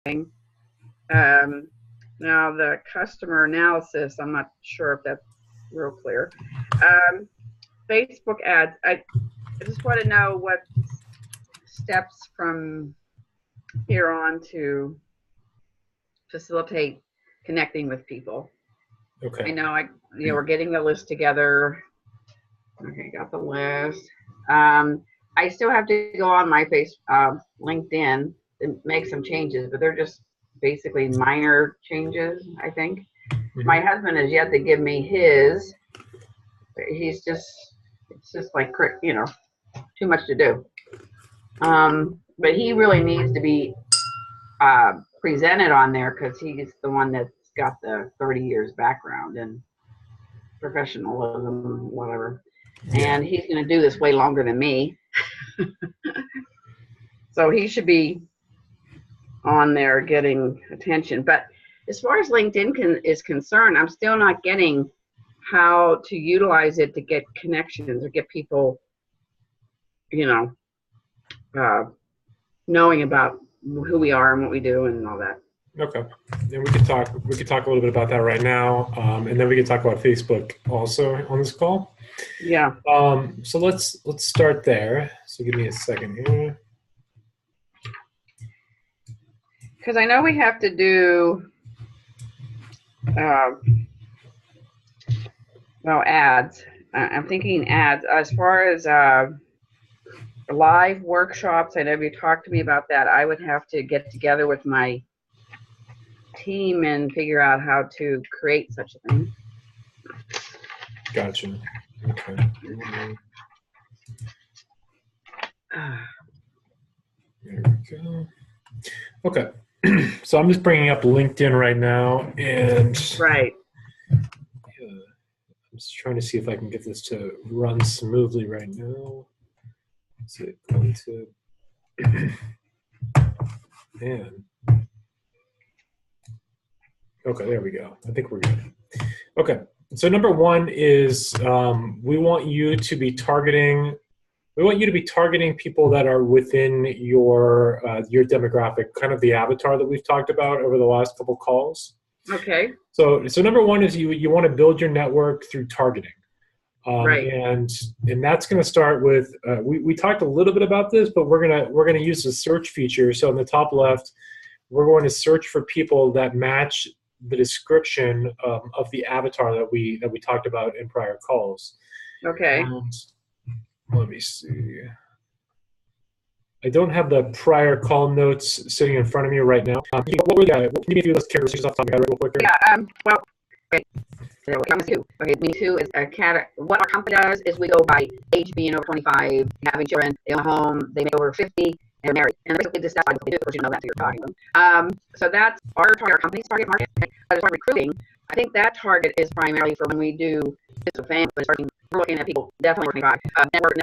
Um, Now the customer analysis, I'm not sure if that's real clear. Um, Facebook ads, I just want to know what steps from here on to facilitate connecting with people. I Okay. know we're getting the list together. Okay, got the list. I still have to go on my LinkedIn and make some changes, but they're just basically minor changes, I think. My husband has yet to give me his. It's just like, too much to do. But he really needs to be presented on there because he's the one that's got the 30 years background and professionalism, whatever. Yeah. And he's going to do this way longer than me. So he should be on there getting attention. But as far as LinkedIn is concerned, I'm still not getting how to utilize it to get connections or get people, knowing about who we are and what we do and all that. Okay. And we could talk a little bit about that right now. And then we could talk about Facebook also on this call. Yeah. So let's start there. So give me a second here. Because I know we have to do ads. I'm thinking ads as far as live workshops. I know you talked to me about that. I would have to get together with my team and figure out how to create such a thing. Gotcha. Okay. There we go. Okay. So I'm just bringing up LinkedIn right now, and right. I'm just trying to see if I can get this to run smoothly right now. Is it going to? Man. Okay, there we go. I think we're good. Okay. So number one is we want you to be targeting people that are within your demographic, kind of the avatar that we've talked about over the last couple calls. Okay. So number one is you want to build your network through targeting. Right. And that's going to start with we talked a little bit about this, but we're gonna use the search feature. So in the top left, we're going to search for people that match the description of the avatar that we talked about in prior calls. Okay. Let me see. I don't have the prior call notes sitting in front of me right now. What were the? Can you give me a few of those characteristics off the top of your head real quick? Yeah. Well. Okay, me too is a cat. What our company does is we go by age, being over 25, having children, they own a home, they make over 50, and they're married. And basically just that's what they do, because you know that you're talking to them. So that's our company's target market. But as far as recruiting, I think that target is primarily for when we do business with families, but we're looking at people definitely 25. Network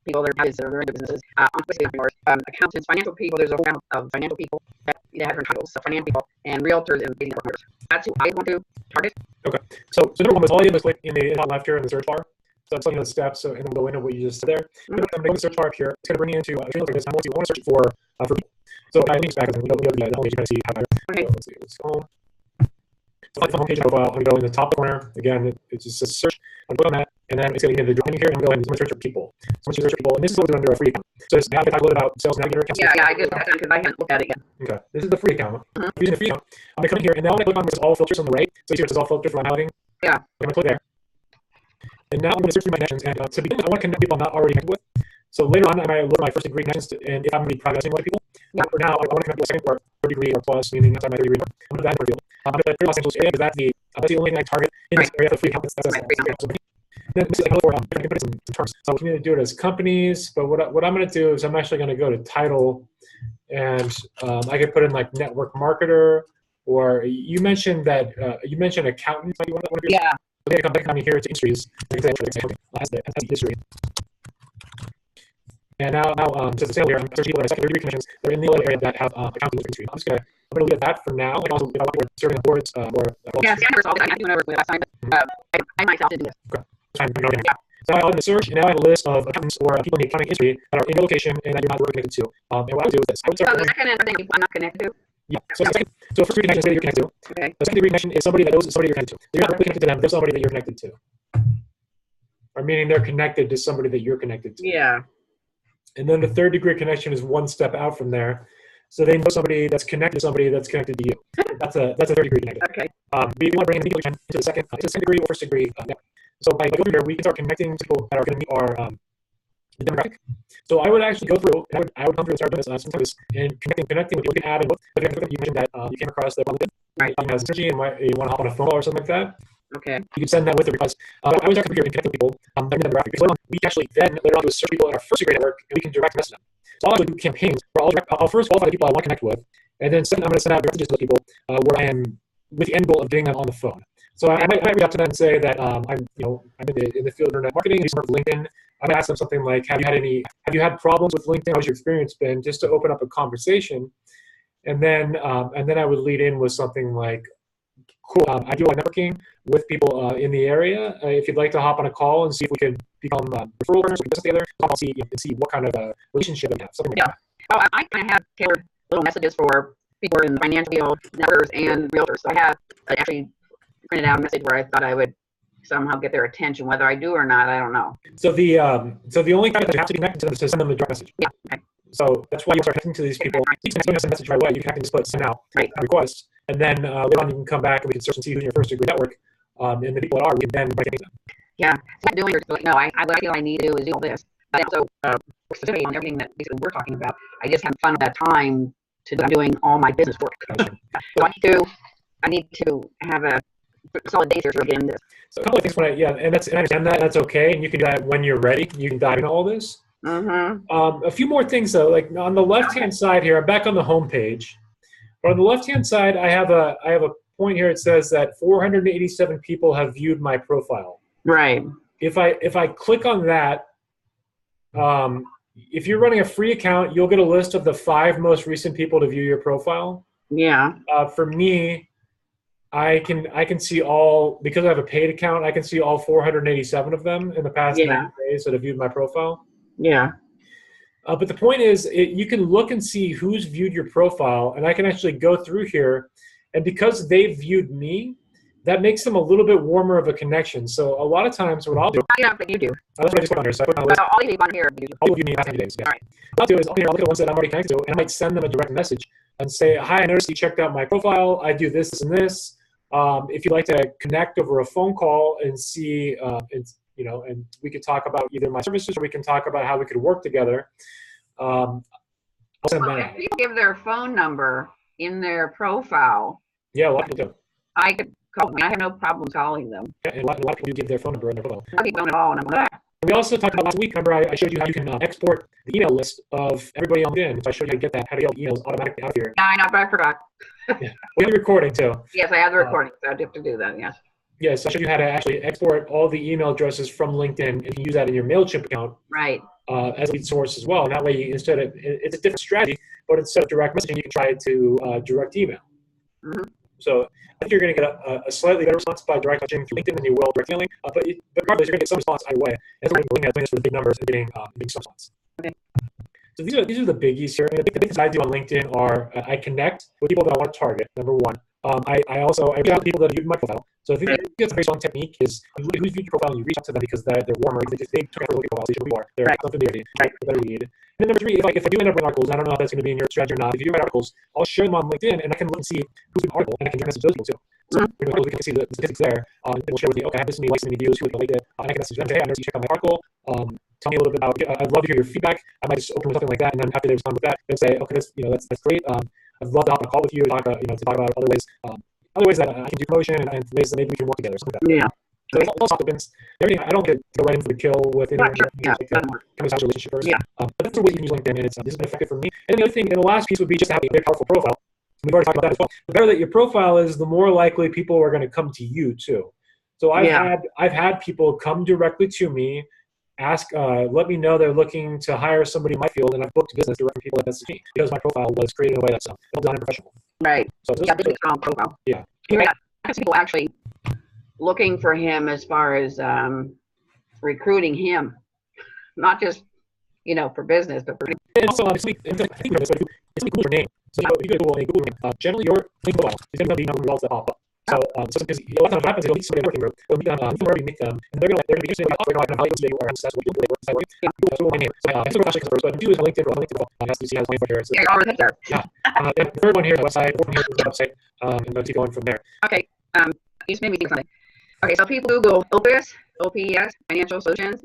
people, they're into businesses, accountants, financial people. There's a whole round of financial people that have different titles. So financial people and realtors and network members. That's who I want to target. Okay. So number one was all you have is click in the top left here in the search bar. So I'm telling you the steps, and then we'll go into what you just said there. I'm going to go in the search bar up here. It's going to bring you into if you look at this. I want to search for people. So I links back, and we go to the homepage. You kind of see how better. Okay. So let's see what's going. So like the homepage profile, I'm going to go in the top corner. Again, it just says search. I'm going to click on that, and then it's going to give me the drop menu here, and I'm going to go ahead and search for people. So once you search for people, and this is what we're doing under a free account. So just now I can talk a little bit about Sales Navigator accounts. Yeah, I just got done because I haven't looked at it yet. Okay, this is the free account. Using the free account, I'm going to come in here, and now I'm going to click on where it says all filters on the right. So you see where it says all filters for highlighting. Yeah. I'm going to click there. And now I'm going to search through my connections. And to begin, I want to connect people I'm not already connected with. So later on, I might look at my first degree connections, and if I'm going to be progressing with people. Yeah. For now, I want to connect with a second or third degree or plus, meaning that's my third degree. I'm going to that field. I'm going to put Los Angeles area because that's the only thing I target in this area. The free account. Then this is like I can put some terms. So I'm going to do it as companies, but what I'm going to do is I'm actually going to go to title, and I can put in like network marketer, or you mentioned that you mentioned accountant. Yeah. So they come back here to industries. That's the history. And now just to say here, I'm searching people that are secondary degree commissions. They're in the area that have accounting industry. I'm going to leave it at that for now. And also, if I want to serving on boards yeah, see, I never saw this. I do know last time, but I myself did this. Okay. Yeah. So now I'm in the search, and now I have a list of accountants or people in the accounting industry that are in your location and that you're not really connected to. And what I would do is this. I would start the second and thing I'm not connected to. Yeah. So first degree connection is somebody that you're connected to. Okay. The second degree connection is somebody that knows somebody you're connected to. So you're not directly connected to them, they're somebody that you're connected to. Or meaning they're connected to somebody that you're connected to. Yeah. And then the third degree connection is one step out from there. So they know somebody that's connected to somebody that's connected to you. That's a third degree connected. Okay. But if you want to bring in people into the second degree or first degree network. So by going here, we can start connecting to people that are going to meet our the demographic. So I would actually go through, and I would come through and start doing this sometimes and connecting with people. You can add and you mentioned that you came across that one right. As Cynthia and you want to hop on a phone call or something like that. Okay. You can send that with the request. I always come here and connect with people. Demographic. Because we actually then later on do a search people in our first degree network and we can direct message them. So I'll do campaigns where I'll first qualify the people I want to connect with, and then I'm going to send out messages to those people where I am with the end goal of getting them on the phone. So I might reach out to them and say that I'm in the field of internet marketing, do some work with LinkedIn. I might ask them something like, have you had problems with LinkedIn? How's your experience been? Just to open up a conversation, and then I would lead in with something like, cool. I do like networking with people in the area. If you'd like to hop on a call and see if we could become referral partners, we can business together. I'll see what kind of relationship we have. Something like that. Oh, I kind of have tailored little messages for people in the financial field, networkers, and realtors. So I have actually printed out a message where I thought I would somehow get their attention. Whether I do or not, I don't know. So the only time that you have to connect to them is to send them a direct message. Yeah. Okay. So that's why you start connecting to these people. You can send us a message right away. You can just put send out right. request, and then later on you can come back and we can search and see who's in your first degree network, and the people that are, we can then break them. Yeah. So I'm doing like, no, I feel I need to do is do all this, but also specifically on everything that basically we're talking about. I just haven't found that time to do. I'm doing all my business work. So I need to have a solid base here to begin this. So a couple of things and I understand that. That's okay, and you can do that when you're ready. You can dive into all this. Mm-hmm. A few more things though, like on the left-hand side here, I'm back on the home page. But on the left-hand side, I have a point here. It says that 487 people have viewed my profile. Right. If I click on that, if you're running a free account, you'll get a list of the 5 most recent people to view your profile. Yeah. For me, I can see all, because I have a paid account, I can see all 487 of them in the past 90 days that have viewed my profile. Yeah. But the point is, you can look and see who's viewed your profile, and I can actually go through here, and because they viewed me, that makes them a little bit warmer of a connection. So a lot of times, what I'll do, yeah, but you do. That's what I just put on here. So I put on a list. All you need on here. All of you need last 90 days. Yeah. Right. What I'll do is I'll look at the ones that I'm already connected to, and I might send them a direct message and say, "Hi, I noticed you checked out my profile. I do this, and this. If you'd like to connect over a phone call and see, and we could talk about either my services or we can talk about how we could work together." I'll send that out. If people give their phone number in their profile, yeah, a lot of people do. I could call them. I have no problem calling them. Yeah, and a lot of people do give their phone number in their profile. I don't at all, and I'm like, we also talked about last week. Remember, I showed you how you can export the email list of everybody on LinkedIn. So I showed you how to get that, how to get emails automatically out of here. Yeah, I know, but I forgot. Yeah. We have the recording too. Yes, I have the recording, so I have to do that. Yes. Yes, I showed you how to actually export all the email addresses from LinkedIn and you can use that in your MailChimp account. Right. As a lead source as well. And that way, instead of, it's a different strategy, but instead of direct messaging, you can try it to direct email. Mm-hmm. So I think you're going to get a slightly better response by direct messaging through LinkedIn than you will direct emailing. But regardless, you're going to get some response either way. And so we're doing this for the big numbers and getting some response. Okay. So these are the biggies here. And the big things I do on LinkedIn are I connect with people that I want to target, number one. I also reach out to people that have viewed my profile. So I think that's a very strong technique is who's viewed your profile and you reach out to them because they're warmer. They took effort to look at profiles, they show who you are. They're familiarity, right? The better read. And then number 3, if I do end up writing articles, I don't know if that's going to be in your strategy or not. If you write articles, I'll share them on LinkedIn and I can look and see who's in the article and I can message those people too. So we can see the statistics there. And we'll share with you, okay, I have this many likes, many views, who liked it. And I can message them, hey, I noticed you checked out my article. Tell me a little bit about, I'd love to hear your feedback. I might just open with something like that, and then after they respond with that, they'll say, okay, that's great. I'd love to hop on a call with you, to talk about other ways that I can do promotion and ways that maybe we can work together, something like that. Yeah. So it's all opens. Everything. I don't get to go right in for the kill with anyone. Yeah. Kind of establish a relationship first. Yeah. But that's the way you can use LinkedIn, and this has been effective for me. And the other thing, and the last piece would be just to have a very powerful profile. We've already talked about that as well. The better that your profile is, the more likely people are going to come to you too. So I've had people come directly to me, ask, let me know they're looking to hire somebody in my field, and I've booked business directly from people that message me because my profile was created in a way that's well done and professional. Right. So this is a strong profile. Yeah. I see people actually looking for him as far as recruiting him, not just for business, but for And also, I think we know this, but it's Google your name. So if you go to Google and Google your name, generally your link profile is going to be the results that pop up. So, so because a lot of times what happens is you'll meet somebody in the working group, you'll meet them, wherever you meet them, and they're gonna be interested in like, oh, I know how you are, that's what you do, that's what my name. So, I still actually first, but do is my LinkedIn, as you see, has 24 here. So, yeah, you're already there. Yeah. And the third one here is the website, the fourth one here is the website, and then keep going from there. Okay. You just made me think of something. Okay, so people Google OPS, Financial Solutions.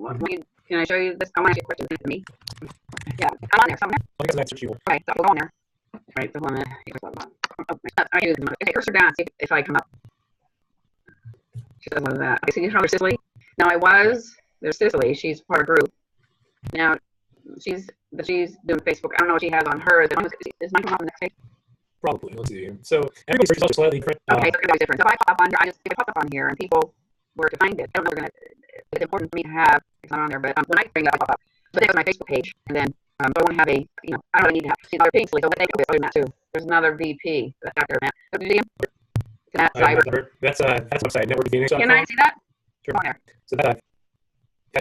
Can I show you this? I want to ask you a question to me. Yeah, I'm on there somewhere. I think that's an extra Okay, so we'll go on there. Right, so I'm okay, cursor down, see if I come up. She does one of that. Okay, so you know Cicely? Now there's Cicely, she's part of group. Now she's doing Facebook. I don't know what she has on hers. Is mine come up on the next page? Probably. Let's see. So everybody's search is also slightly different. Okay, so everybody's different. So if I pop up on here, if it pops up on here and people were to find it, I don't know it's important for me to have it's not on there, but when I bring it up, I pop up. But there's my Facebook page, and then so I want to have I don't really need to have see another page, so they can do that too. There's another VP out there, man. That's cyber. That's website networkphoenix.com. Can I see that? Sure. On there. So that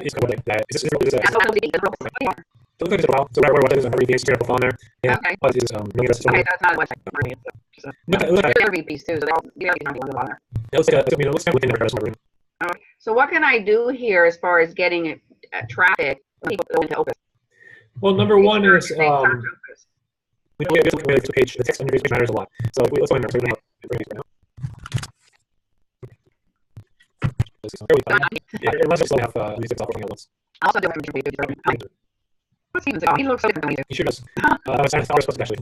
is kind of like that. Is this that's what it'll be. So look at it a while. So where what is on everything is straight up on there. Yeah. Okay. What is okay, that's not a website. It's other VPs too. So they're all on there. It looks like it looks kind of within the address. Okay. So what can I do here as far as getting traffic when people go into Opus? Well, number one is we have the page. The text on your page matters a lot. So let's go in there. So unless I still have these things working at once. I also do have a what's Steven's about? He looks so different than me. He sure does. I was supposed to actually.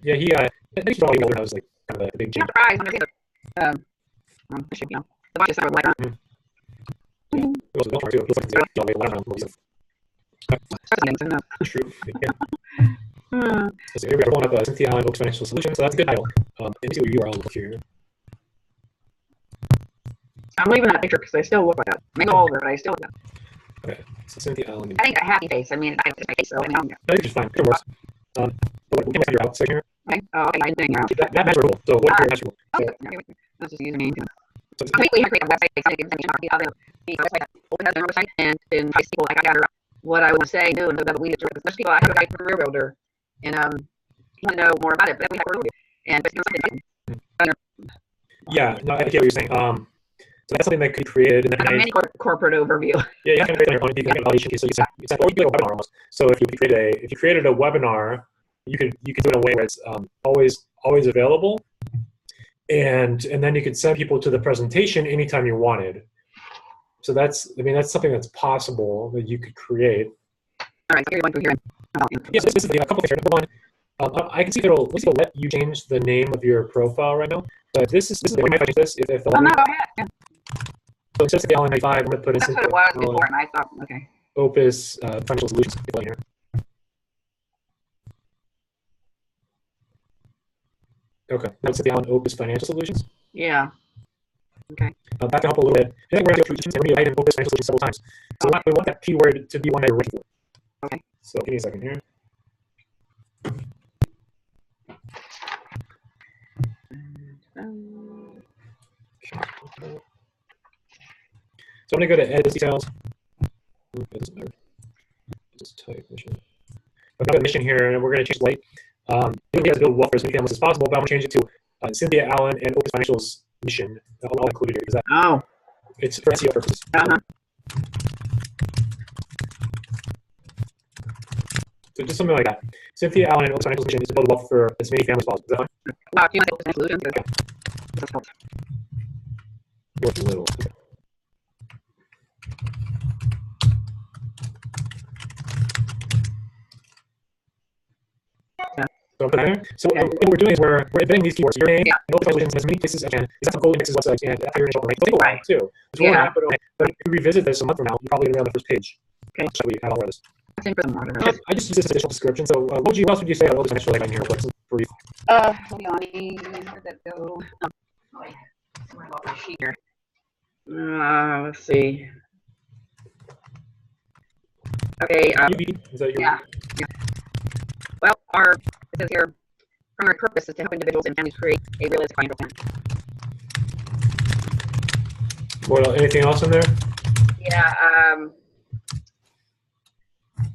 Yeah, he I think he's probably older. I was like kind of a big change. I'm surprised when I see the bunch of stuff like that. It was a too. It looks like it's all the way around movies. True. Yeah. So here we are pulling up Cynthia Allen Oaks Financial Solutions. So that's a good title. Let me see what URL look here. I'm leaving that picture because I still look like that. Maybe older, but I still look like that. Okay, so Cynthia Allen. I think a happy face. I mean, I just my face, so I mean, I think it's fine. It works. But we can figure out section here. Okay. Oh, okay. I'm doing it. That matches rule. So what is your rule? Okay. That's just username. So we have to create a website. Somebody can send me the website that open has their website, and in high school, I got her what I want to say, do, and that we there's people. I have a guy career builder, and he want to know more about it, but we have to and but something. Yeah, no, I get what you're saying. So that's something that could be created. And then a mini corporate overview. Yeah, you have to create your own. You can get an audition piece. So you said, or you can do a webinar almost. So if you created a webinar, you could do it in a way where it's always available, and then you could send people to the presentation anytime you wanted. So that's something that's possible that you could create. All right, so here's one through here. Yes, this is a couple things here. Number one, I can see if it'll let you change the name of your profile right now. But this is the way I change this. If the no, go ahead. Yeah. So instead of Allen 95, I'm going to put in that's what it was before, and I thought, okay. Opus Financial Solutions here. Okay, now it's the Allen Opus Financial Solutions. Yeah. Okay. Back up a little bit. I think we're going to go through each and every item Opus Financial Solutions several times. So we want that keyword to be one that you're looking for. Okay. So give me a second here. So I'm going to go to edit details. It doesn't matter. Just type mission. I've got a mission here, and we're going to change light. It has build wealth for as many families as possible, but I'm going to change it to Cynthia Allen and Opus Financial's mission. I'll include it here because it's for SEO purposes. So just something like that. Cynthia Allen and Opus Financial's mission is to build wealth for as many families as possible. Is that fine? Wow, do you like Opus Solutions? Okay. Worth a little. Okay. So what we're doing is we're embedding these keywords. Your name, and Opus Solutions in as many places as I can. Is that some Google Indexes websites and after your initial rank? It'll take a while too. But if you revisit this a month from now, you're probably going to be on the first page. Okay. So we have all of this. I just use this additional description. So what else would you say about Opus Financial like on here? What's brief? Hold on. Where'd that go? Somewhere about my sheet here. Let's see. Okay. Is that your yeah. Well, it says here, primary purpose is to help individuals and families create a realistic financial plan. Well, anything else in there? Yeah.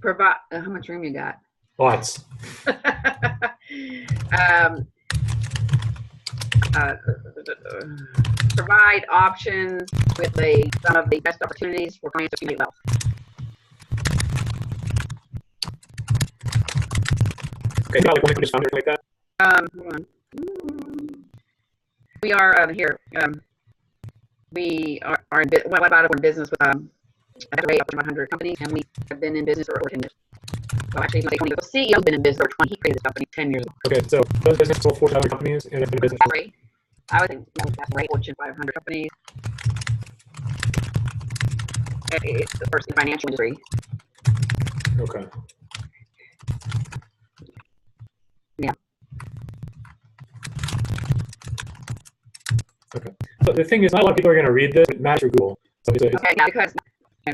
Provide, how much room you got? Lots. um, uh, Provide options with some of the best opportunities for clients to accumulate wealth. Okay, not like when we just found anything like that. Hold on. We are here. We are in, well, about it, we're in business with a rate of 100 companies, and we have been in business for over 10 years. Well, actually, the CEO has been in business for 20. He created this company 10 years ago. Okay, so those businesses sold 4,000 companies and have been in business. That's right. I would think that's right. Fortune 500 companies. It's the first in the financial industry. Okay. Yeah. Okay. But the thing is, not a lot of people are going to read this. It matters for Google. So it's okay, now because. So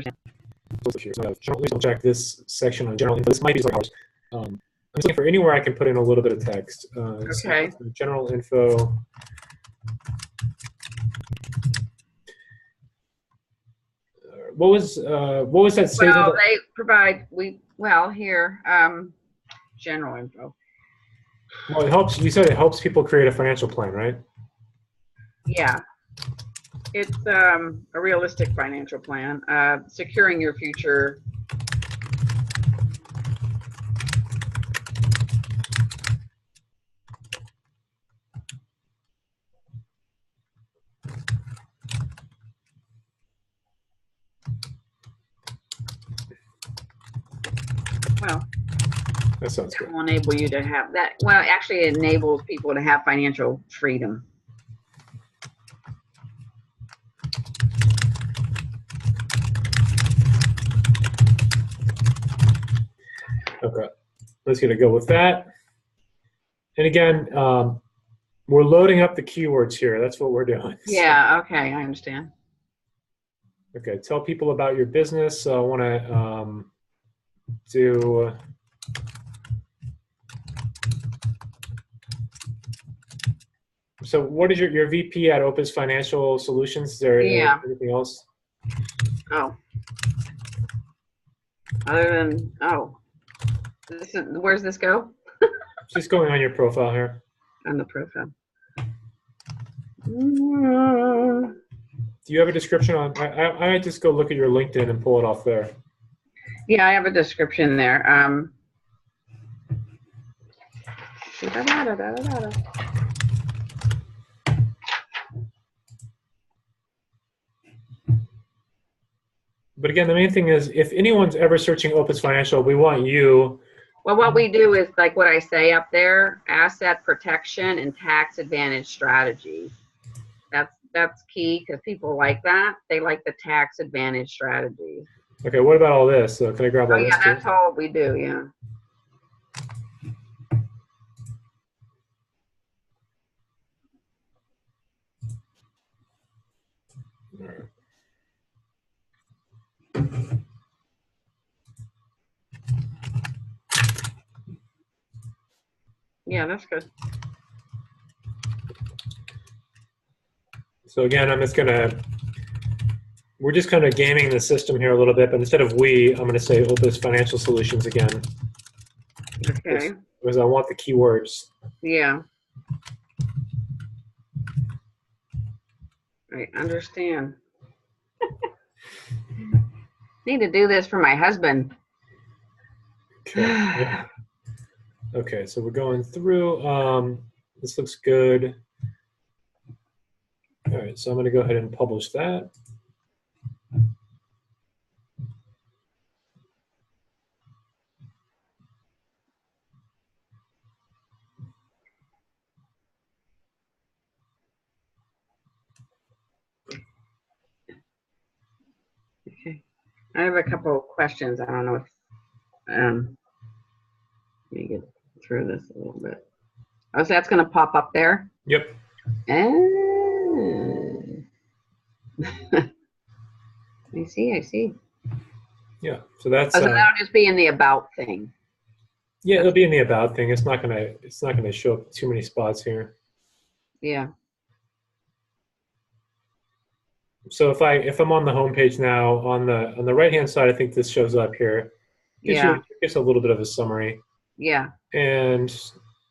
at least I'll check this section on general info. This might be like ours. I'm looking for anywhere I can put in a little bit of text. Okay. So general info. What was that statement? Well, they provide here general info. Well, it helps. You said it helps people create a financial plan, right? Yeah. It's a realistic financial plan, securing your future. Well, that sounds good. Will enable you to have that. Well, actually, it enables people to have financial freedom. Okay, let's get to go with that. And again, we're loading up the keywords here. That's what we're doing. Yeah. Okay, I understand. Okay, tell people about your business. So I want to do. So what is your VP at Opus Financial Solutions? Is there anything else? Oh. Other than, where's this go? Just going on your profile here. On the profile. Do you have a description on, I might just go look at your LinkedIn and pull it off there. Yeah, I have a description there. But again, the main thing is, if anyone's ever searching Opus Financial, we want you. Well, what we do is like what I say up there: asset protection and tax advantage strategy. That's key because people like that. They like the tax advantage strategy. Okay, what about all this? So can I grab all this? Yeah, that's all we do. Yeah. All right. Yeah, that's good. So again, we're just kind of gaming the system here a little bit, but instead of I'm going to say Opus Financial Solutions again. Okay. Because I want the keywords. Yeah. I understand. Need to do this for my husband. Okay. Yeah. Okay, so we're going through. This looks good. All right, so I'm going to go ahead and publish that. Okay. I have a couple of questions. I don't know if let me get through this a little bit. Oh, so that's going to pop up there? Yep. I see. Yeah, so that's. So that'll just be in the about thing. Yeah, it'll be in the about thing. It's not gonna show up too many spots here. Yeah. So if I'm on the home page now, on the right hand side, I think this shows up here. Yeah. Gives a little bit of a summary, Yeah. and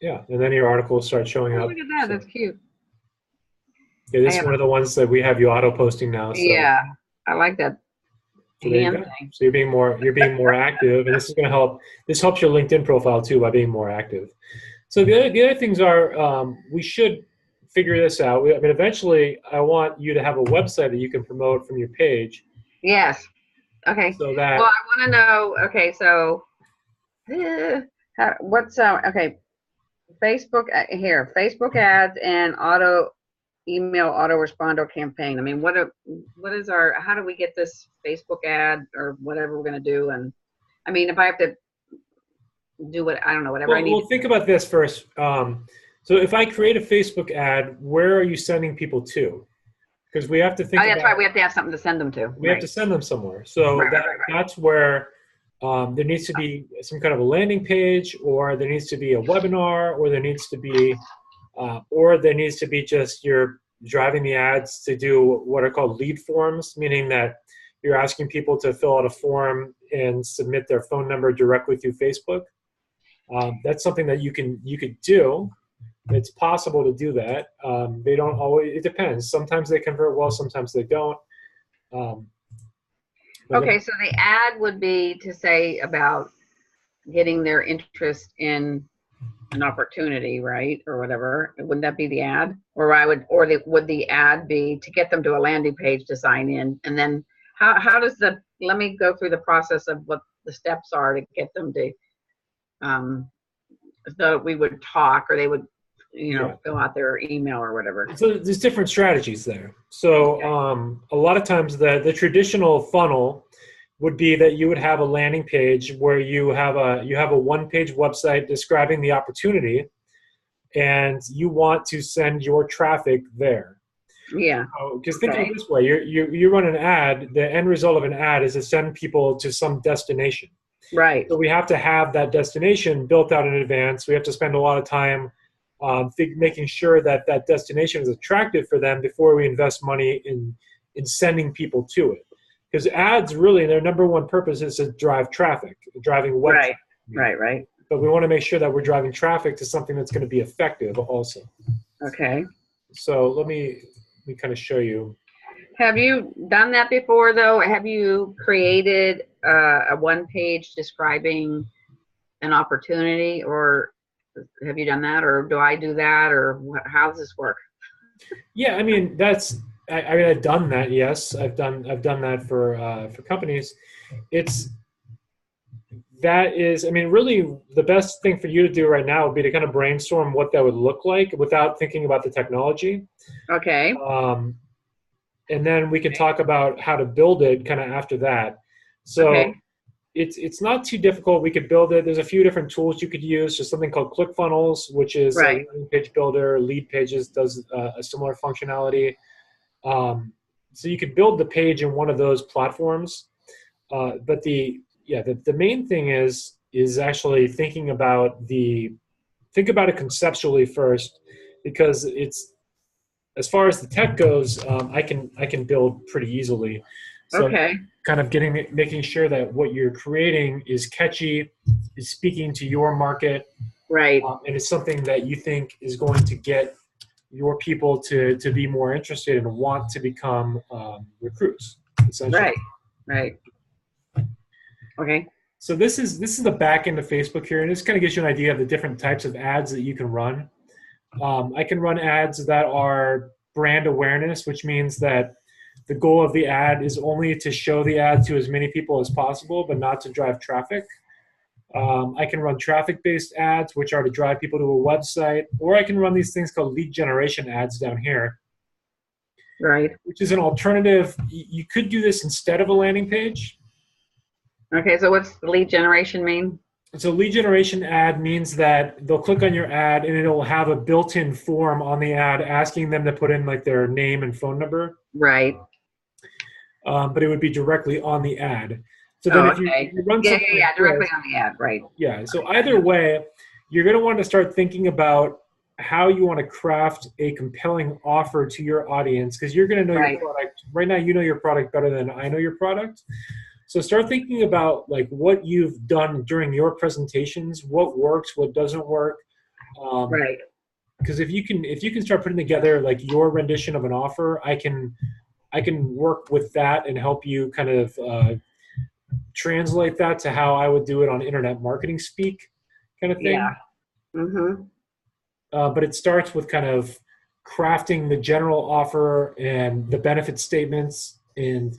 yeah, and then your article starts showing Oh, up. look at that. So That's cute. yeah, I this is have. one of the ones that we have you auto posting now. So Yeah. I like that so there you hand go. thing. So you're being more active, and this is going to help. This helps your LinkedIn profile too by being more active. So the other things are we should figure this out. I mean, eventually, I want you to have a website that you can promote from your page, Yes. Okay. so Well, that I want to know. Okay, so what's okay? Facebook here. Facebook ads and email autoresponder campaign. I mean, what is our? How do we get this Facebook ad or whatever we're going to do? And I mean, if I have to do what I don't know, whatever I need well, to think do. about this first. So if I create a Facebook ad, where are you sending people to? Because we have to Oh, think that's right. about We have to have something to send them to. we have to Right. send them somewhere. So Right. Right. Right. Right. that's where there needs to be some kind of a landing page, or there needs to be a webinar, or there needs to be just you're driving the ads to do what are called lead forms, meaning that you're asking people to fill out a form and submit their phone number directly through Facebook. That's something that you could do. It's possible to do that. They don't always. It depends. Sometimes they convert well. Sometimes they don't. Um, but Okay, so the ad would be to say about getting their interest in an opportunity, right, or whatever. Wouldn't that be the ad? Or would the ad be to get them to a landing page to sign in, and then how does the let me go through the process of what the steps are to get them to um, so we would talk or they would yeah. fill out their email or whatever. So there's different strategies there. So a lot of times the traditional funnel would be that you would have a landing page where you have a one-page website describing the opportunity, and you want to send your traffic there. Yeah. Because think of it this way: you run an ad. The end result of an ad is to send people to some destination. Right. So we have to have that destination built out in advance. We have to spend a lot of time making sure that that destination is attractive for them before we invest money in sending people to it. Because ads really, their number one purpose is to drive traffic, driving web Right. traffic. Right. But we want to make sure that we're driving traffic to something that's going to be effective also. Okay. So let me kind of show you. Have you done that before, though? Have you created a one-page describing an opportunity, or have you done that, or do I do that, or how does this work? Yeah, I mean I mean I've done that. Yes, I've done that for companies. I mean, really the best thing for you to do right now would be to kind of brainstorm what that would look like without thinking about the technology. Okay. And then we can talk about how to build it kind of after that. So Okay. it's not too difficult. We could build it. There's a few different tools you could use. There's something called ClickFunnels, which is Right. a landing page builder. Lead Pages does a similar functionality. So you could build the page in one of those platforms. But the main thing is actually think about it conceptually first, because it's, as far as the tech goes, I can build pretty easily. So Okay. kind of making sure that what you're creating is catchy, is speaking to your market, Right. and it's something that you think is going to get your people to be more interested and want to become recruits, essentially. Right. Okay. So this is the back end of Facebook here, and this kind of gives you an idea of the different types of ads that you can run. I can run ads that are brand awareness, which means that the goal of the ad is only to show the ad to as many people as possible, but not to drive traffic. I can run traffic-based ads, which are to drive people to a website, or I can run these things called lead generation ads down here, Right. which is an alternative. You could do this instead of a landing page. Okay. So what's the lead generation mean? So lead generation ad means that they'll click on your ad and it'll have a built-in form on the ad asking them to put in like their name and phone number. Right. But it would be directly on the ad. So then if you run something directly on the ad, right. Yeah, so either way, you're going to want to start thinking about how you want to craft a compelling offer to your audience, because you're going to know your product. Right now, you know your product better than I know your product. So start thinking about like what you've done during your presentations, what works, what doesn't work. Right. Because if you can start putting together like your rendition of an offer, I can work with that and help you kind of translate that to how I would do it on internet marketing speak, kind of Yeah. thing. Mm-hmm. But it starts with kind of crafting the general offer and the benefit statements and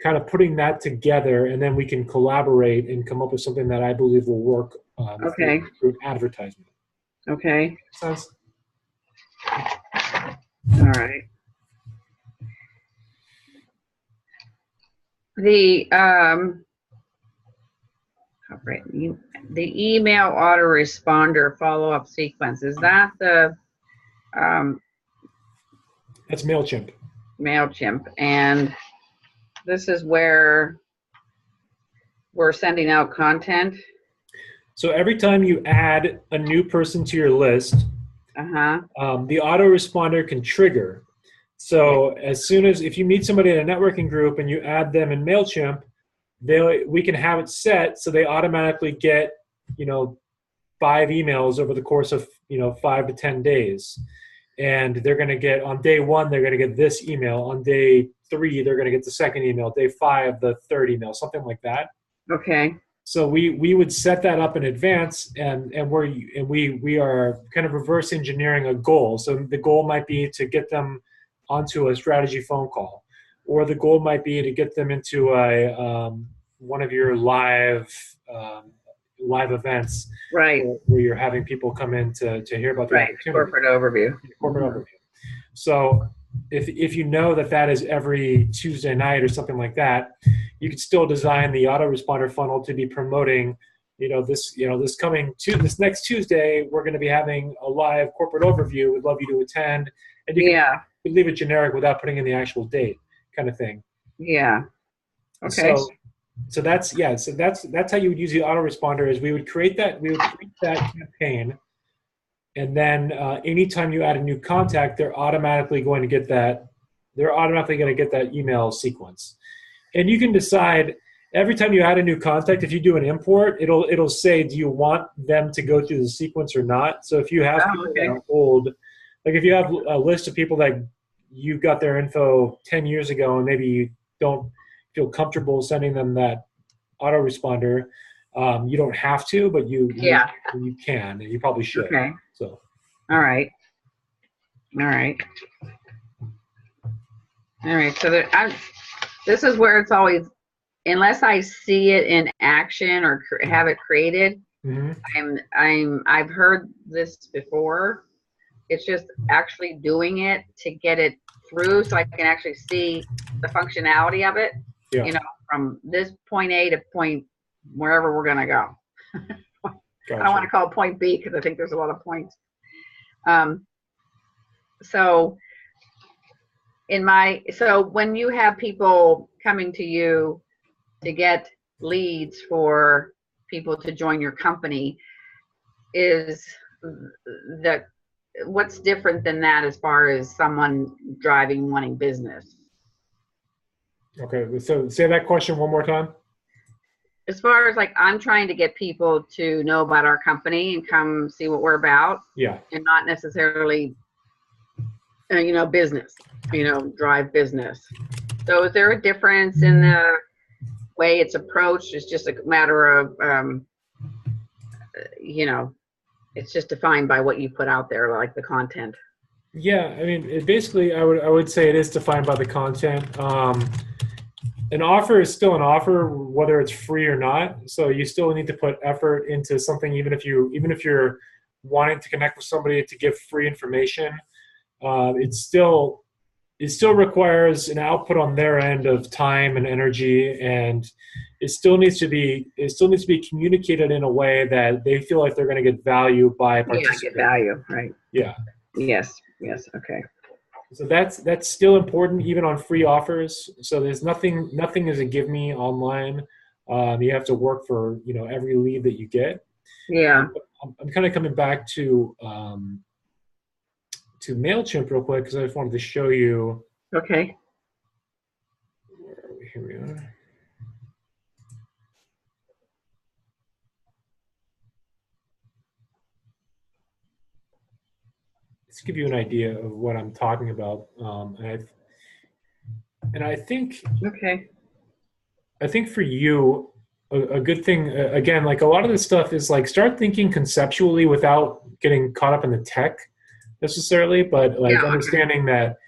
kind of putting that together, and then we can collaborate and come up with something that I believe will work Okay. through advertisement. Okay. Make sense? All right. The right, the email autoresponder follow-up sequence, is that the That's MailChimp. MailChimp? And this is where we're sending out content. So every time you add a new person to your list, Uh-huh. the autoresponder can trigger. So as soon as if you meet somebody in a networking group and you add them in MailChimp, we can have it set so they automatically get, 5 emails over the course of 5 to 10 days, and they're going to get on day 1 they're going to get this email, on day 3 they're going to get the second email, day 5 the third email, something like that. Okay. So we would set that up in advance, and we are kind of reverse engineering a goal. So the goal might be to get them onto a strategy phone call, or the goal might be to get them into a one of your live events, Right. where you're having people come in to hear about the Right. opportunity. Corporate overview. Corporate Mhm. overview. So if you know that is every Tuesday night or something like that, you could still design the autoresponder funnel to be promoting, this next Tuesday we're going to be having a live corporate overview. We'd love you to attend, and you can leave it generic without putting in the actual date, kind of thing. Yeah. Okay. So that's how you would use the autoresponder. Is we would create that campaign. And then anytime you add a new contact, they're automatically going to get that email sequence. And you can decide every time you add a new contact, if you do an import, it'll say, do you want them to go through the sequence or not? So if you have people that are old, like if you have a list of people that you got their info 10 years ago and maybe you don't feel comfortable sending them that autoresponder, you don't have to, but you can, and you probably should. Okay. So. All right. So this is where it's always, unless I see it in action or have it created, I've heard this before. It's just actually doing it to get it through, so I can actually see the functionality of it. Yeah. From this point A to point wherever we're gonna go. Gotcha. I don't want to call it point B because I think there's a lot of points. So when you have people coming to you to get leads for people to join your company, what's different than that as far as someone wanting business? Okay, so say that question one more time. As far as like, I'm trying to get people to know about our company and come see what we're about. Yeah. And not necessarily, business, drive business. So is there a difference in the way it's approached? It's just a matter of, it's just defined by what you put out there, like the content. Yeah, I mean, basically, I would say it is defined by the content. An offer is still an offer, whether it's free or not. So you still need to put effort into something, even if you're wanting to connect with somebody to give free information. It still requires an output on their end of time and energy, and it still needs to be communicated in a way that they feel like they're going to get value by participating. Yeah, get value, right? Yeah. Yes. Okay. So that's still important even on free offers. So there's nothing is a give me online. You have to work for every lead that you get. Yeah. I'm kind of coming back to MailChimp real quick because I just wanted to show you. Okay. Here we are. just give you an idea of what I'm talking about. And I think Okay. for you, a good thing, again, like a lot of this stuff is like start thinking conceptually without getting caught up in the tech necessarily, but like Yeah. Okay. understanding that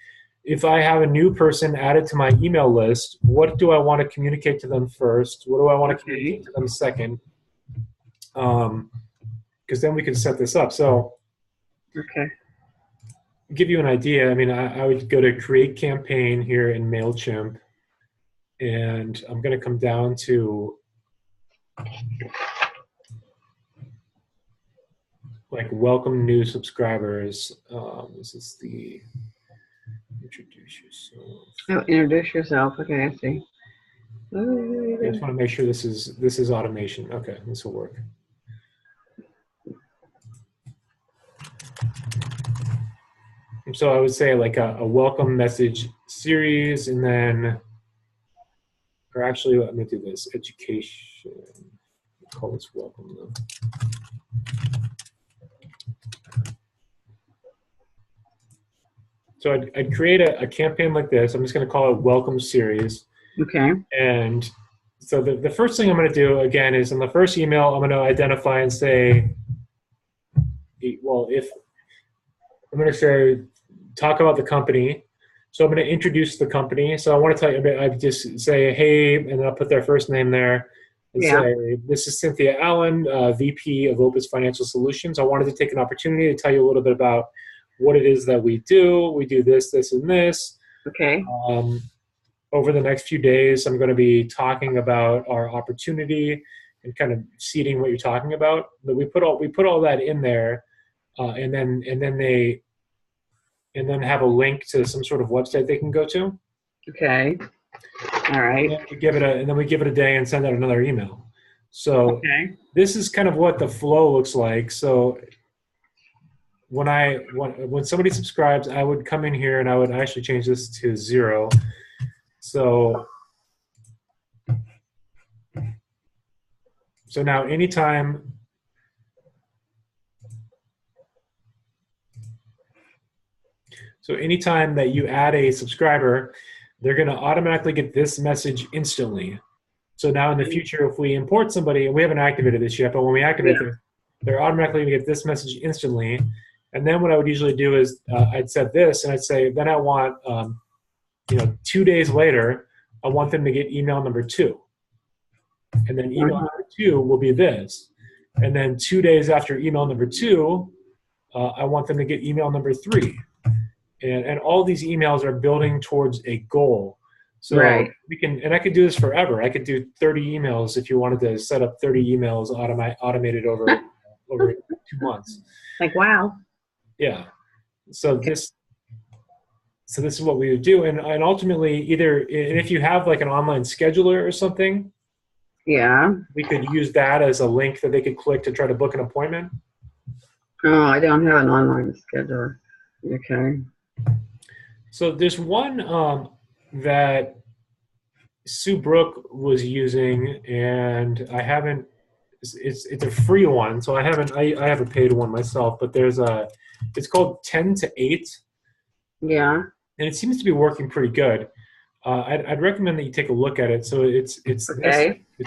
if I have a new person added to my email list, what do I want to communicate to them first? What do I want to communicate Okay. to them second? Because then we can set this up. So Okay. give you an idea. I mean, I would go to create campaign here in MailChimp, and I'm going to come down to like welcome new subscribers. This is the introduce yourself. Oh, introduce yourself. Okay, I see. I just want to make sure this is automation. Okay, this will work. And so I would say like a welcome message series, and then, or actually, let me do this education. Call this welcome though. So I'd create a campaign like this. I'm just going to call it welcome series. Okay. And so the first thing I'm going to do again is in the first email, I'm going to identify and say, well, if I'm going to say, talk about the company. So I'm going to introduce the company. So I want to tell you, I just say, hey, and then I'll put their first name there and say, this is Cynthia Allen, VP of Opus Financial Solutions. I wanted to take an opportunity to tell you a little bit about what it is that we do. We do this, this, and this. Okay. Over the next few days, I'm going to be talking about our opportunity and kind of seeding what you're talking about. But we put all that in there, and then have a link to some sort of website they can go to. Okay. All right. And then we give it a day and send out another email. So this is kind of what the flow looks like. So when somebody subscribes, I would come in here and I would actually change this to 0. So now anytime that you add a subscriber, they're going to automatically get this message instantly. So now in the future, if we import somebody, and we haven't activated this yet, but when we activate them, they're automatically going to get this message instantly. And then what I would usually do is I'd set this, and I'd say, then I want, 2 days later, I want them to get email number 2. And then email number 2 will be this. And then 2 days after email number 2, I want them to get email number 3. And all these emails are building towards a goal. So I could do this forever. I could do 30 emails if you wanted to set up 30 emails automated over 2 months. Like, wow. Yeah. So this is what we would do. And ultimately and if you have like an online scheduler or something, we could use that as a link that they could click to try to book an appointment. Oh, I don't have an online scheduler. Okay. So there's one that Sue Brooke was using, and I haven't. It's a free one, so I haven't. I have a paid one myself, but it's called 10 to 8. Yeah. And it seems to be working pretty good. I'd recommend that you take a look at it. So it's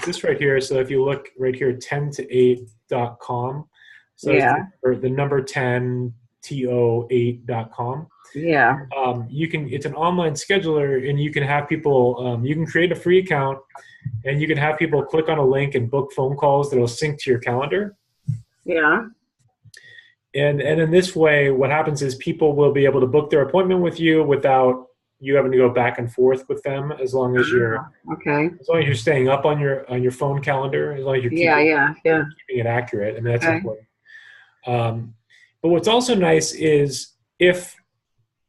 this right here. So if you look right here, 10to8.com. So or the number 10 to8.com. Yeah. It's an online scheduler, and you can have people, you can create a free account, and you can have people click on a link and book phone calls that will sync to your calendar. Yeah. And in this way, what happens is people will be able to book their appointment with you without you having to go back and forth with them, as long as you're staying up on your phone calendar, as long as you're keeping it accurate. I mean, that's important. But what's also nice is if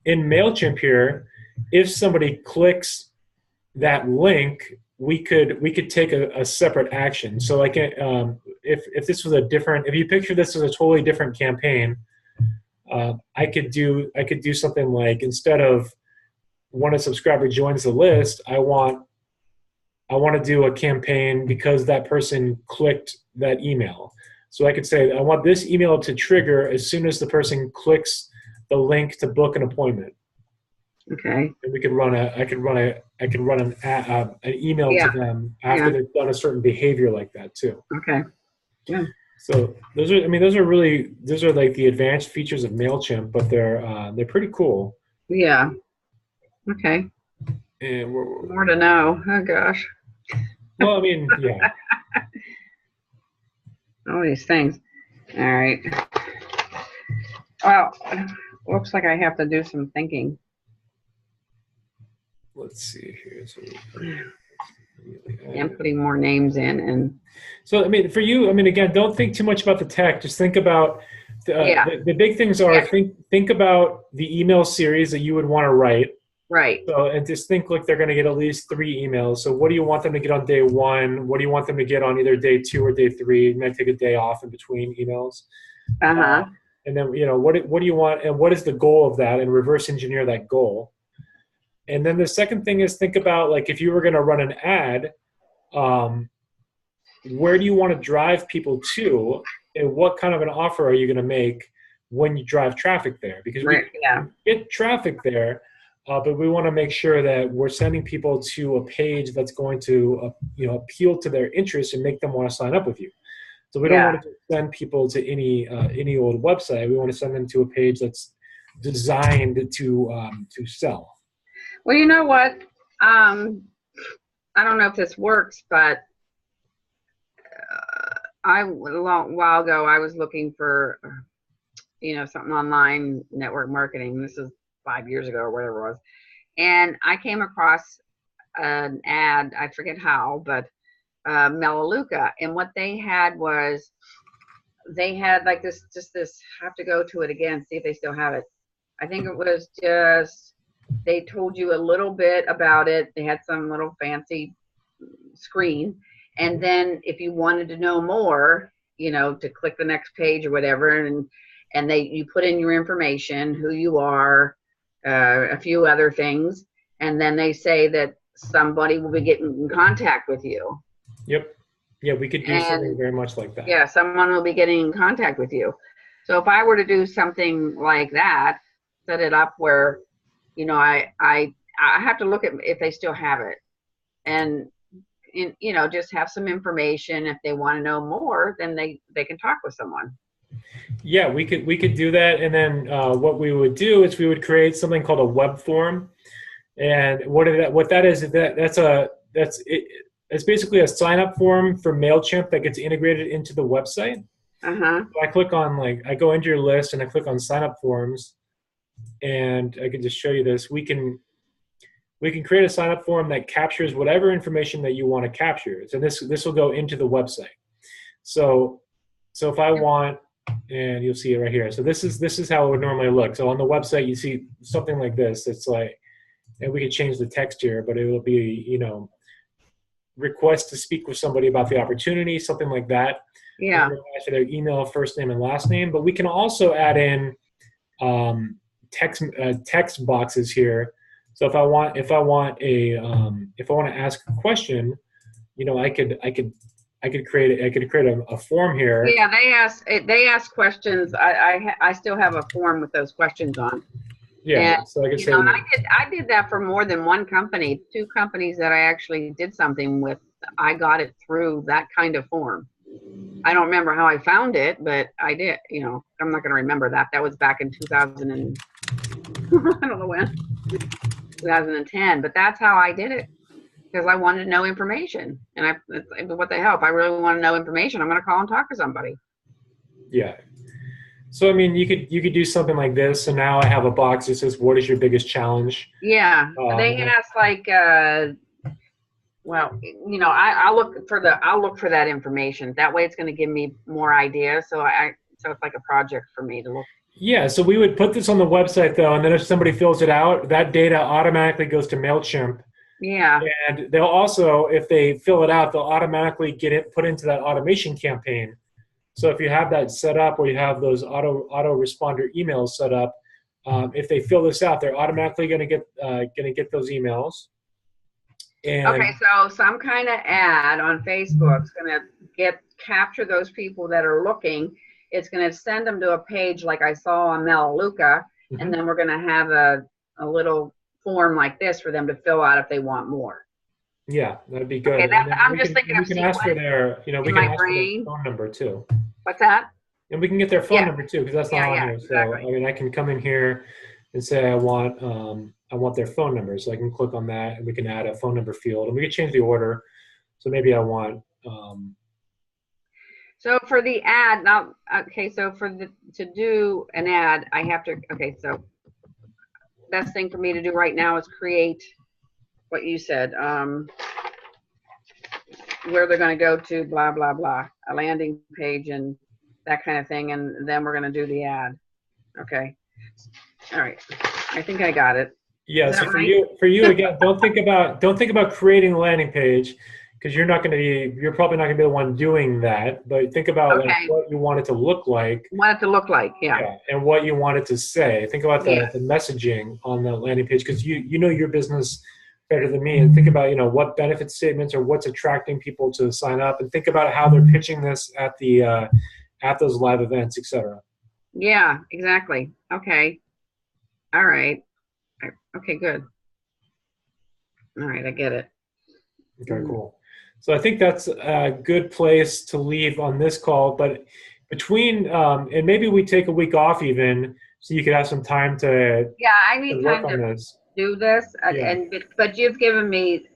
in MailChimp here, if somebody clicks that link, we could take a separate action. So like if this was if you picture this as a totally different campaign, I could do something like, instead of when a subscriber joins the list, I want to do a campaign because that person clicked that email. So I could say, I want this email to trigger as soon as the person clicks the link to book an appointment. Okay. And we could run an email to Yeah. them after they've done a certain behavior like that too. Okay. Yeah. So those are like the advanced features of MailChimp, but they're pretty cool. Yeah. Okay. And More to know. Oh gosh. well, I mean, yeah. All these things. All right. Well, looks like I have to do some thinking. Let's see here. So I'm putting more names in, and so I mean, for you, I mean, again, don't think too much about the tech. Just think about the big things are think about the email series that you would want to write. Right. So, and just think like they're going to get at least 3 emails. So what do you want them to get on day 1? What do you want them to get on either day 2 or day 3? You might take a day off in between emails. And then, what do you want and what is the goal of that, and reverse engineer that goal. And then the second thing is think about, like, if you were going to run an ad, where do you want to drive people to, and what kind of an offer are you going to make when you drive traffic there? Because we get traffic there, but we want to make sure that we're sending people to a page that's going to appeal to their interests and make them want to sign up with you. So we don't want to send people to any old website. We want to send them to a page that's designed to sell. Well, you know what? I don't know if this works, but a long while ago I was looking for, something online, network marketing. This is 5 years ago or whatever it was, and I came across an ad. I forget how, but Melaleuca, and what they had was they had like this. I have to go to it again, see if they still have it. I think it was just. They told you a little bit about it. They had some little fancy screen. And then if you wanted to know more, to click the next page or whatever, and you put in your information, who you are, a few other things, and then they say that somebody will be getting in contact with you. Yep. Yeah, we could do something very much like that. Yeah, someone will be getting in contact with you. So if I were to do something like that, set it up where I have to look at if they still have it, and just have some information. If they want to know more, then they can talk with someone. Yeah, we could do that, and then what we would do is we would create something called a web form, and it's basically a sign up form for MailChimp that gets integrated into the website. So I click on I go into your list and I click on sign up forms. And I can just show you this. We can create a sign-up form that captures whatever information that you want to capture. So this will go into the website. So if I want, and you'll see it right here. So this is how it would normally look. So on the website, you see something like this. It's like, and we could change the text here, but it will be, request to speak with somebody about the opportunity, something like that. Yeah. After their email, first name and last name. But we can also add in text boxes here. So if I want to ask a question, I could create a form here. Yeah, they ask questions. I still have a form with those questions on. Yeah, and, so I could say. I did that for more than one company. 2 companies that I actually did something with. I got it through that kind of form. I don't remember how I found it, but I did. I'm not going to remember that. That was back in 2000 and I don't know when, 2010. But that's how I did it, because I wanted to know information. And what the hell? If I really want to know information, I'm going to call and talk to somebody. Yeah. So I mean, you could do something like this. So now I have a box that says, "What is your biggest challenge?" Yeah, they ask I'll look for that information. That way, it's going to give me more ideas. So it's like a project for me to look. Yeah, so we would put this on the website though, and then if somebody fills it out, that data automatically goes to MailChimp. Yeah. And they'll also, if they fill it out, they'll automatically get it put into that automation campaign. So if you have that set up, or you have those auto responder emails set up, if they fill this out, they're automatically going to get those emails. And okay, so some kind of ad on Facebook is going to capture those people that are looking. It's going to send them to a page like I saw on Melaleuca, and then we're going to have a little form like this for them to fill out if they want more. Yeah, that'd be good. Okay, And then I'm just thinking of we can ask for sequence their, you know, we in can my ask for their brain. phone number too. What's that? And we can get their phone Yeah. number too, because that's not on Yeah, here. So exactly. I mean, I can come in here and say I want their phone number. So I can click on that, and we can add a phone number field, and we can change the order. So maybe I want. So for the ad now, okay. So to do an ad, I have to. Okay, so best thing for me to do right now is create what you said. Where they're going to go to, blah blah blah, a landing page and that kind of thing, and then we're going to do the ad. Okay. All right. I think I got it. Yeah. Is So that for right? you again, don't think about creating a landing page, because you're probably not going to be the one doing that. But think about like Okay. what you want it to look like. What it to look like? Yeah. Yeah, and what you want it to say. Think about Yeah. the messaging on the landing page, because you know your business better than me, and think about, you know, what benefit statements or what's attracting people to sign up, and think about how they're pitching this at the at those live events, etc. Yeah. Exactly. Okay. All right. Okay. Good. All right. I get it. Okay, cool. So I think that's a good place to leave on this call. But between and maybe we take a week off even, so you could have some time to Yeah. I need work time on to this. do this, Yeah. but you've given me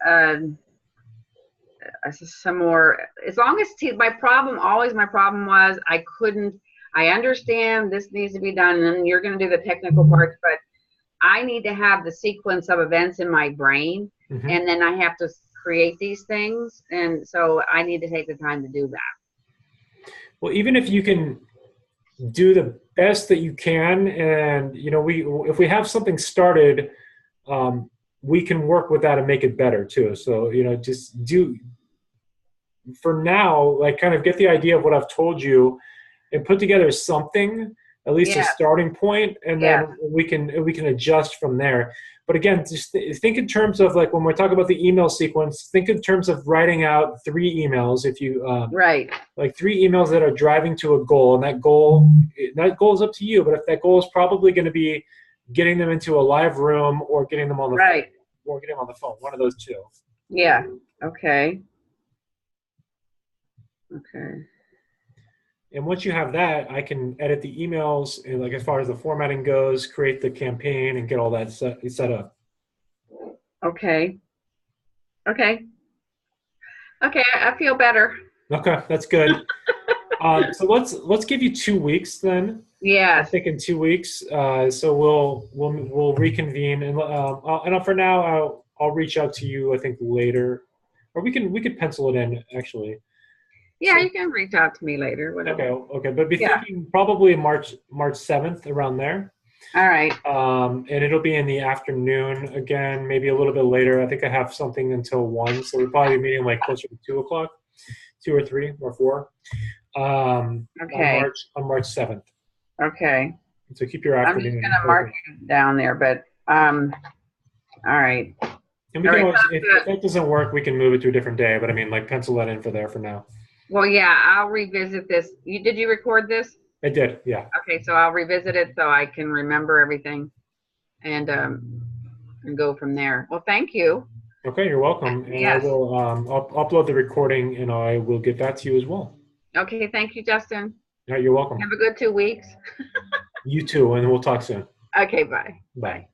some more. As long as my problem was I couldn't. I understand this needs to be done, and you're going to do the technical parts, but I need to have the sequence of events in my brain, and then I have to create these things, and so I need to take the time to do that. Well, even if you can do the best that you can, and you know, if we have something started, we can work with that and make it better too. So, you know, just do for now, like kind of get the idea of what I've told you and put together something, at least a Yeah. starting point, and Yeah. then we can adjust from there. But again, just think in terms of, like, when we're talking about the email sequence, think in terms of writing out 3 emails. If you Right. like 3 emails that are driving to a goal, and that goal is up to you. But if that goal is probably going to be getting them into a live room or getting them on the phone, or getting them on the phone, one of those 2. Yeah. Okay. Okay. And once you have that, I can edit the emails, and, like, as far as the formatting goes, create the campaign and get all that set up. Okay. Okay. Okay. I feel better. Okay, that's good. So let's give you 2 weeks then. Yes. I'm thinking 2 weeks. So we'll reconvene, and for now I'll reach out to you, I think, later, or we could pencil it in actually. Yeah, So, you can reach out to me later. Whatever. Okay, but be thinking probably March 7th, around there. All right. And it'll be in the afternoon again, maybe a little bit later. I think I have something until 1, so we'll probably be meeting like closer to 2 o'clock, 2 or 3 or 4. Okay. On March 7th. Okay. So keep your I'm afternoon. just gonna mark it down there, but all right. And we can always, if that doesn't work, we can move it to a different day. But I mean, like, pencil that in for there for now. Well, yeah, I'll revisit this. Did you record this? I did, yeah. Okay, so I'll revisit it so I can remember everything, and go from there. Well, thank you. Okay, you're welcome. And yes. I will I'll upload the recording, and I will get back to you as well. Okay, thank you, Justin. Yeah, you're welcome. Have a good 2 weeks. You too, and we'll talk soon. Okay, bye. Bye.